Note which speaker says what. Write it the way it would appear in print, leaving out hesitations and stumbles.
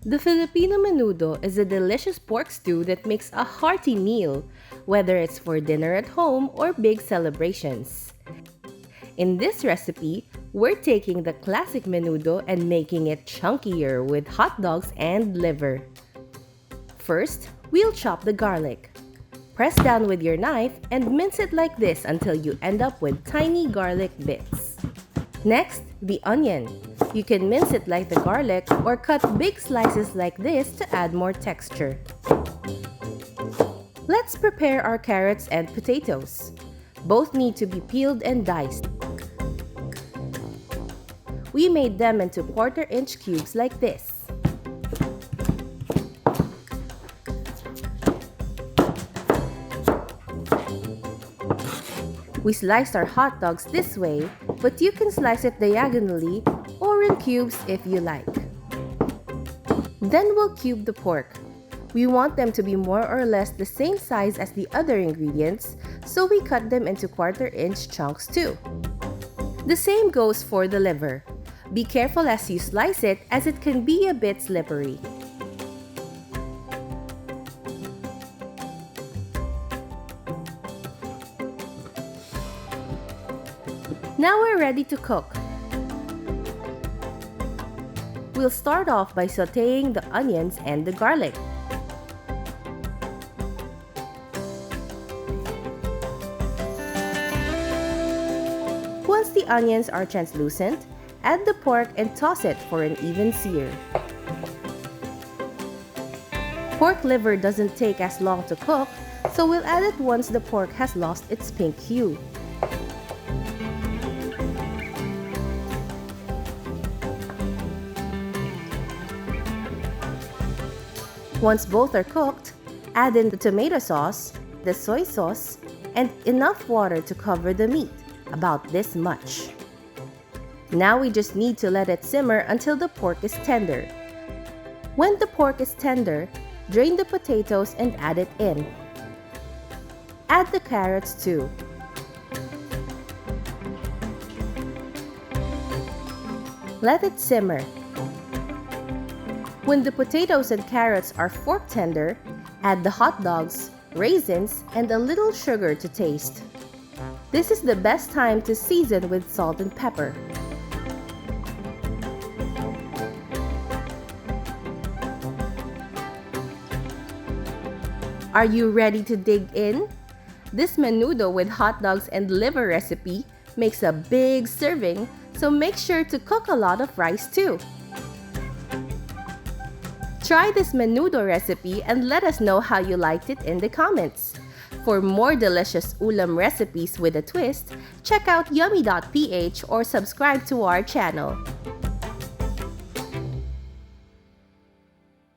Speaker 1: The Filipino menudo is a delicious pork stew that makes a hearty meal, whether it's for dinner at home or big celebrations. In this recipe, we're taking the classic menudo and making it chunkier with hot dogs and liver. First, we'll chop the garlic. Press down with your knife and mince it like this until you end up with tiny garlic bits. Next, the onion. You can mince it like the garlic or cut big slices like this to add more texture. Let's prepare our carrots and potatoes. Both need to be peeled and diced. We made them into quarter-inch cubes like this. We sliced our hot dogs this way, but you can slice it diagonally or in cubes if you like. Then we'll cube the pork. We want them to be more or less the same size as the other ingredients, so we cut them into quarter-inch chunks too. The same goes for the liver. Be careful as you slice it, as it can be a bit slippery. Now we're ready to cook. We'll start off by sautéing the onions and the garlic. Once the onions are translucent, add the pork and toss it for an even sear. Pork liver doesn't take as long to cook, so we'll add it once the pork has lost its pink hue. Once both are cooked, add in the tomato sauce, the soy sauce, and enough water to cover the meat, about this much. Now we just need to let it simmer until the pork is tender. When the pork is tender, drain the potatoes and add it in. Add the carrots too. Let it simmer. When the potatoes and carrots are fork tender, add the hot dogs, raisins, and a little sugar to taste. This is the best time to season with salt and pepper. Are you ready to dig in? This menudo with hot dogs and liver recipe makes a big serving, so make sure to cook a lot of rice too. Try this menudo recipe and let us know how you liked it in the comments. For more delicious ulam recipes with a twist, check out yummy.ph or subscribe to our channel.